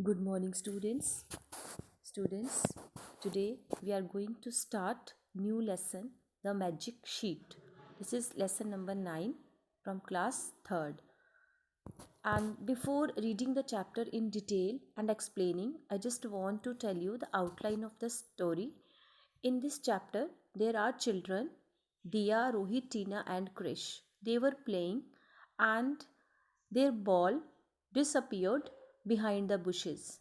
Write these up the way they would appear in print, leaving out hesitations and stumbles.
Good morning, students. Students, today we are going to start new lesson, the magic sheet. This is lesson number 9 from class 3rd. And before reading the chapter in detail and explaining, I just want to tell you the outline of the story. In this chapter, there are children, Dia, Rohit, Tina, and Krish. They were playing and their ball disappeared behind the bushes,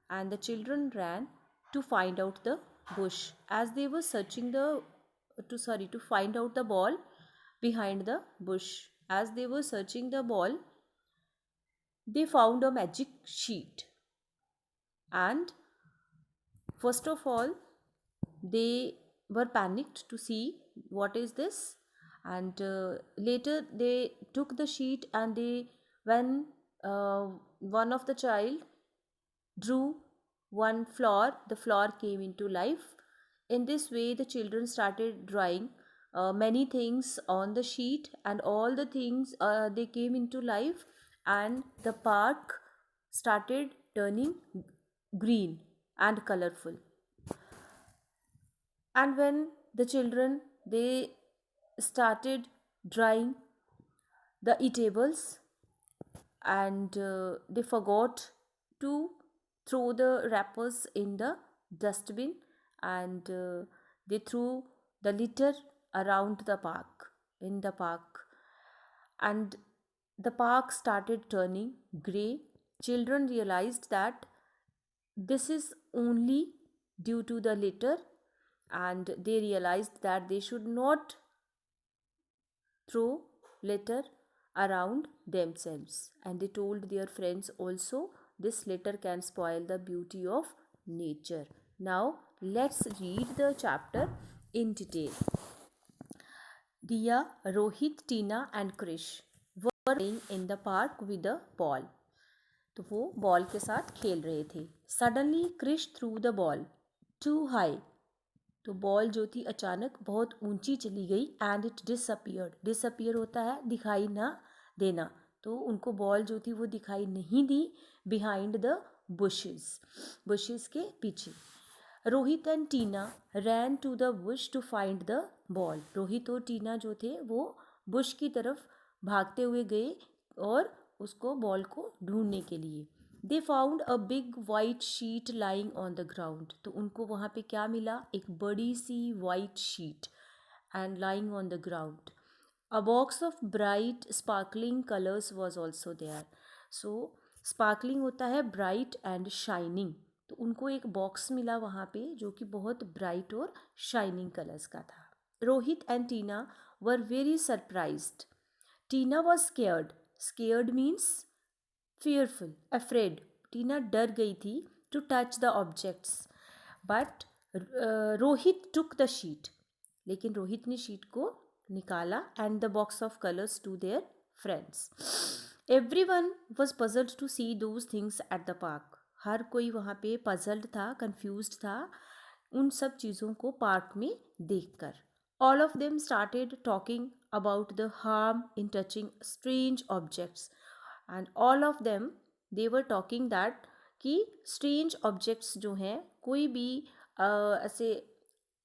and the children ran to find out the bush. As they were searching to find out the ball behind the bush. As they were searching the ball, they found a magic sheet, and first of all they were panicked to see what is this, and later they took the sheet, and they when one of the child drew one flower, the flower came into life. In this way the children started drawing many things on the sheet, and all the things they came into life, and the park started turning green and colorful. And when the children they started drawing the eatables, and they forgot to throw the wrappers in the dustbin, and they threw the litter around the park in the park, and the park started turning gray. Children realized that this is only due to the litter, and they realized that they should not throw litter around themselves, and they told their friends also, this litter can spoil the beauty of nature. Now let's read the chapter in detail. Dia, Rohit, Tina and Krish were playing in the park with a ball. तो वो ball के साथ खेल रहे थे. Suddenly Krish threw the ball too high. तो ball जो थी अचानक बहुत ऊंची चली गई, एंड इट डिसअपियर्ड. डिसअपियर होता है दिखाई ना देना, तो उनको बॉल जो थी वो दिखाई नहीं दी बिहाइंड द बुशेस के पीछे. Rohit and Tina ran to the bush to find the ball. Rohit और टीना जो थे वो बुश की तरफ भागते हुए गए और उसको बॉल को ढूंढने के लिए. They found a big white sheet lying on the ground. तो उनको वहाँ पे क्या मिला? एक बड़ी सी white sheet and lying on the ground. A box of bright sparkling colours was also there. So sparkling होता है ब्राइट एंड शाइनिंग, तो उनको एक बॉक्स मिला वहाँ पे जो कि बहुत ब्राइट और शाइनिंग कलर्स का था. Rohit and Tina were very surprised. Tina was scared. Scared means fearful, afraid. Tina डर गई थी to touch the objects, but Rohit took the sheet. लेकिन रोहित ने शीट को निकाला and the box of colours to their friends. Everyone was puzzled to see those things at the park. हर कोई वहाँ पे पजल्ड था, कन्फ्यूज था उन सब चीज़ों को पार्क में देखकर. All of them started talking about the harm in touching strange objects, and all of them they were talking that कि स्ट्रेंज ऑब्जेक्ट्स जो हैं, कोई भी ऐसे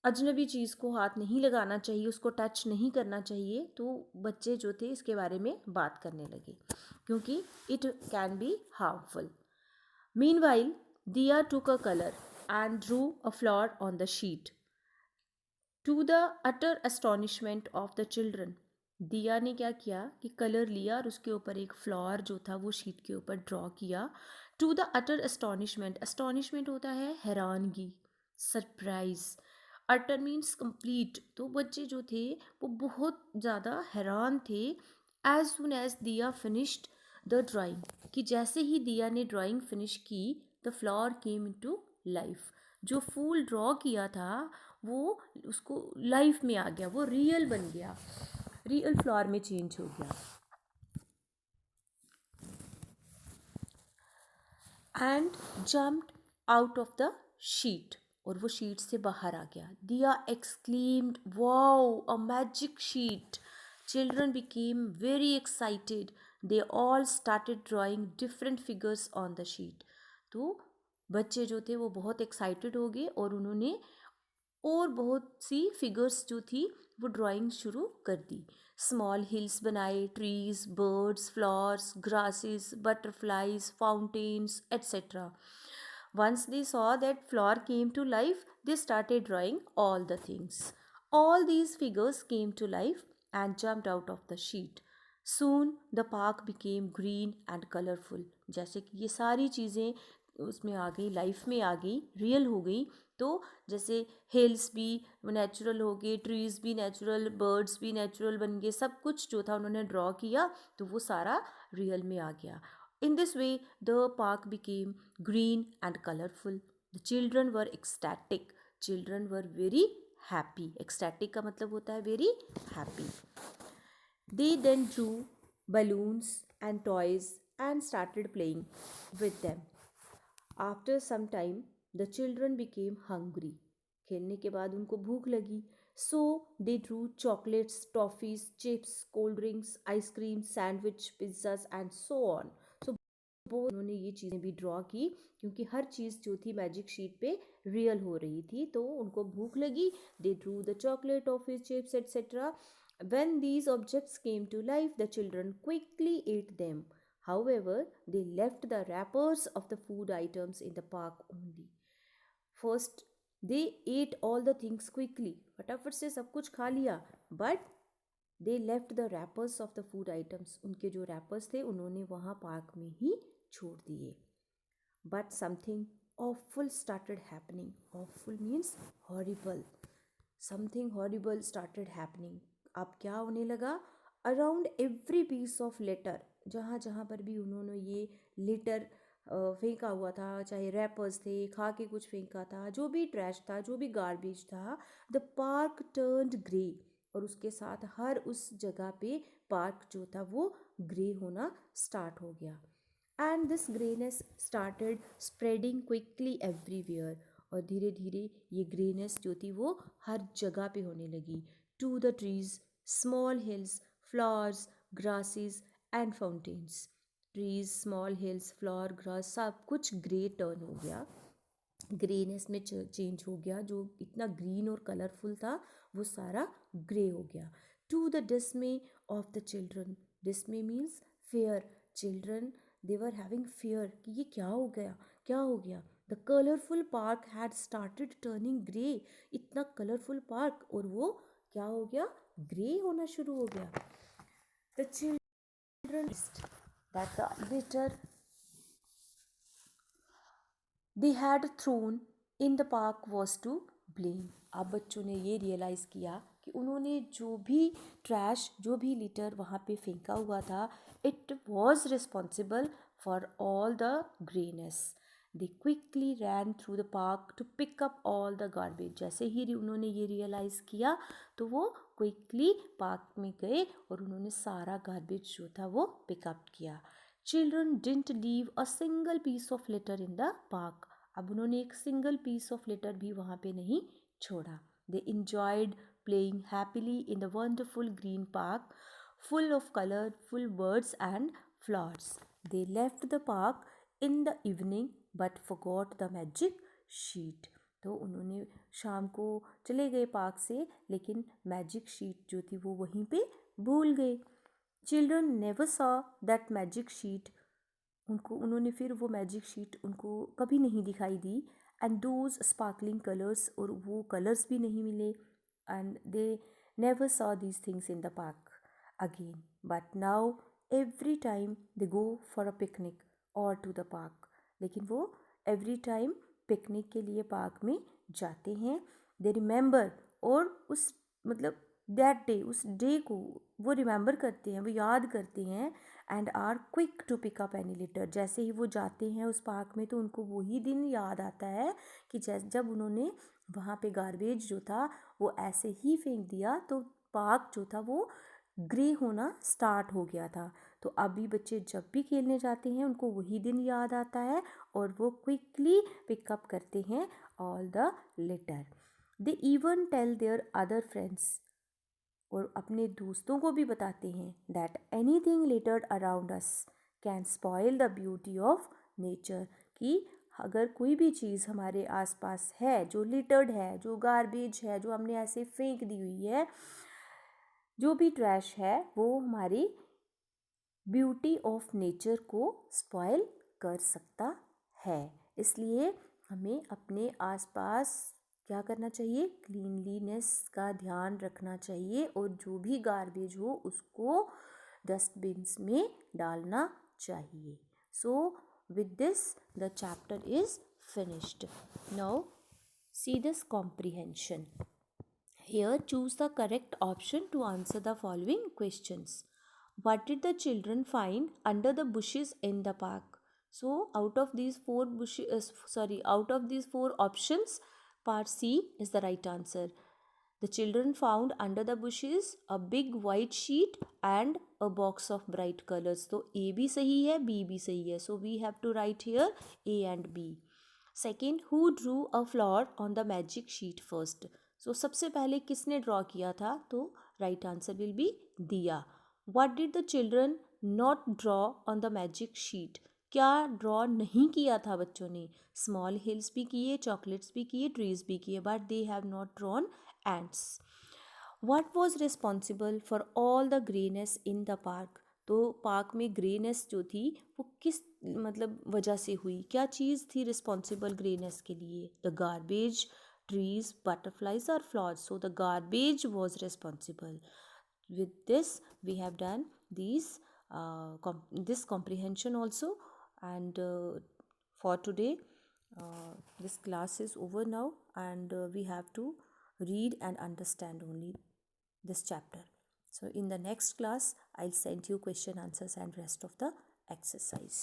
अजनबी चीज़ को हाथ नहीं लगाना चाहिए, उसको टच नहीं करना चाहिए. तो बच्चे जो थे इसके बारे में बात करने लगे क्योंकि it can be harmful. Meanwhile Diya took a colour and drew a flower on the sheet. To the utter astonishment of the children. Diya ने क्या किया कि कलर लिया और उसके ऊपर एक फ्लावर जो था वो शीट के ऊपर ड्रॉ किया. To the utter astonishment. Astonishment होता है हैरानगी, सरप्राइज. Utter means complete. तो बच्चे जो थे वो बहुत ज़्यादा हैरान थे. As soon as Diya finished the drawing, कि जैसे ही दिया ने ड्राइंग फिनिश की, the flower came into life. जो फूल ड्रॉ किया था वो उसको लाइफ में आ गया, वो रियल बन गया, रियल फ्लावर में चेंज हो गया. And jumped out of the sheet. और वो शीट से बाहर आ गया. दिया exclaimed, wow a magic sheet. Children became very excited. They all started drawing different figures on the sheet. तो बच्चे जो थे वो बहुत एक्साइटेड हो गए और उन्होंने और बहुत सी फिगर्स जो थी वो ड्राइंग शुरू कर दी। स्मॉल हिल्स बनाए, trees, birds, flowers, grasses, butterflies, fountains etcetera. Once they saw that flower came to life, they started drawing all the things. All these figures came to life and jumped out of the sheet. Soon the park became green and colorful. जैसे कि ये सारी चीज़ें उसमें आ गई, life में आ गई, real हो गई. तो जैसे हिल्स भी नेचुरल हो गए, ट्रीज़ भी नेचुरल, बर्ड्स भी नेचुरल बन गए, सब कुछ जो था उन्होंने ड्रॉ किया तो वो सारा रियल में आ गया. In this way, the park became green and colorful. The children were ecstatic. Children were very happy. Ecstatic का मतलब होता है very happy. They then drew balloons and toys and started playing with them. After some time, the children became hungry. खेलने के बाद उनको भूख लगी. So they drew chocolates, toffees, chips, cold drinks, ice cream, sandwich, pizzas and so on. So वो उन्होंने ये चीज़ें भी ड्रॉ की क्योंकि हर चीज़ जो थी मैजिक शीट पे रियल हो रही थी. तो उनको भूख लगी. They drew the chocolate, toffee, chips etcetera. When these objects came to life the children quickly ate them. However, they left the wrappers of the food items in the park only. First, they ate all the things quickly. फटाफट से सब कुछ खा लिया. But they left the wrappers of the food items. उनके जो wrappers थे उन्होंने वहाँ पार्क में ही छोड़ दिए. But something awful started happening. Awful means horrible. Something horrible started happening. अब क्या होने लगा? Around every piece of litter, जहाँ जहाँ पर भी उन्होंने ये लिटर फेंका हुआ था, चाहे रैपर्स थे, खा के कुछ फेंका था, जो भी ट्रैश था, जो भी गार्बेज था, द पार्क टर्न्ड ग्रे. और उसके साथ हर उस जगह पे पार्क जो था वो ग्रे होना स्टार्ट हो गया. And this greyness started spreading quickly everywhere. और धीरे धीरे ये ग्रेनेस जो थी वो हर जगह पे होने लगी. To the trees, small hills, flowers, grasses and fountains. Trees, small hills, flower, grass सब कुछ ग्रे टर्न हो गया, ग्रेनेस में चेंज हो गया. जो इतना ग्रीन और कलरफुल था वो सारा ग्रे हो गया. To the dismay of the children. Dismay means fear. Children they were having fear कि ये क्या हो गया, क्या हो गया. The colourful park had started turning grey. इतना कलरफुल पार्क और वो क्या हो गया, ग्रे होना शुरू हो गया. The children that the litre they had thrown in the park was to blame. अब बच्चों ने ये रियलाइज़ किया कि उन्होंने जो भी ट्रैश, जो भी लिटर वहाँ पे फेंका हुआ था, it was responsible for all the greyness. They quickly ran through the park to pick up all the garbage. जैसे ही उन्होंने ये रियलाइज़ किया तो वो क्विकली पार्क में गए और उन्होंने सारा गार्बेज जो था वो पिकअप किया. Children didn't leave a single piece of litter in the park. अब उन्होंने एक सिंगल पीस ऑफ लिटर भी वहाँ पे नहीं छोड़ा. They enjoyed playing happily in the wonderful green park full of colorful birds and flowers. They left the park in the evening but forgot the magic sheet. तो उन्होंने शाम को चले गए पार्क से, लेकिन मैजिक शीट जो थी वो वहीं पे भूल गए. Children never saw that magic sheet. उन्होंने फिर वो मैजिक शीट उनको कभी नहीं दिखाई दी. एंड दोज स्पार्कलिंग कलर्स, और वो कलर्स भी नहीं मिले. And they never saw these things in the park again. But now every time they go for a picnic और टू द पार्क. लेकिन वो एवरी टाइम पिकनिक के लिए पार्क में जाते हैं. दे रिमेंबर, और उस मतलब दैट डे, उस डे को वो रिमेंबर करते हैं, वो याद करते हैं. And are quick to pick up any litter. जैसे ही वो जाते हैं उस पार्क में तो उनको वही दिन याद आता है कि जब उन्होंने वहाँ पे गार्बेज जो था वो ऐसे ही फेंक दिया तो पार्क जो था वो ग्रे होना स्टार्ट हो गया था. तो अभी बच्चे जब भी खेलने जाते हैं उनको वही दिन याद आता है और वो क्विकली पिकअप करते हैं all the litter. They even tell their other friends, और अपने दोस्तों को भी बताते हैं that anything littered around us can spoil the beauty of nature. कि अगर कोई भी चीज़ हमारे आसपास है जो लिटर्ड है, जो गार्बेज है, जो हमने ऐसे फेंक दी हुई है, जो भी ट्रैश है, वो हमारी ब्यूटी ऑफ नेचर को स्पॉइल कर सकता है। इसलिए हमें अपने आसपास क्या करना चाहिए, क्लीनलीनेस का ध्यान रखना चाहिए और जो भी गार्बेज हो उसको डस्टबिन्स में डालना चाहिए। सो with this the chapter is finished. Now see this comprehension. Here choose the correct option to answer the following questions. What did the children find under the bushes in the park? So out of these four options, part C is the right answer. The children found under the bushes a big white sheet and a box of bright colors. So A भी सही है, B भी सही है. So we have to write here A and B. Second, who drew a flower on the magic sheet first? So सबसे पहले किसने draw किया था? तो right answer will be दिया. What did the children not draw on the magic sheet? क्या draw नहीं किया था बच्चों ने? स्मॉल हिल्स भी किए, चॉकलेट्स भी किए, ट्रीज भी किए, but they have not drawn ants. What was responsible for all the greyness in the park? तो पार्क में ग्रेनेस जो थी वो किस वजह से हुई? क्या चीज़ थी रिस्पॉन्सिबल ग्रेनेस के लिए? द गार्बेज, ट्रीज, बटरफ्लाइज और flowers. So the garbage was responsible. With this we have done this comprehension also, and for today this class is over now, and we have to read and understand only this chapter. So in the next class I'll send you question answers and rest of the exercise.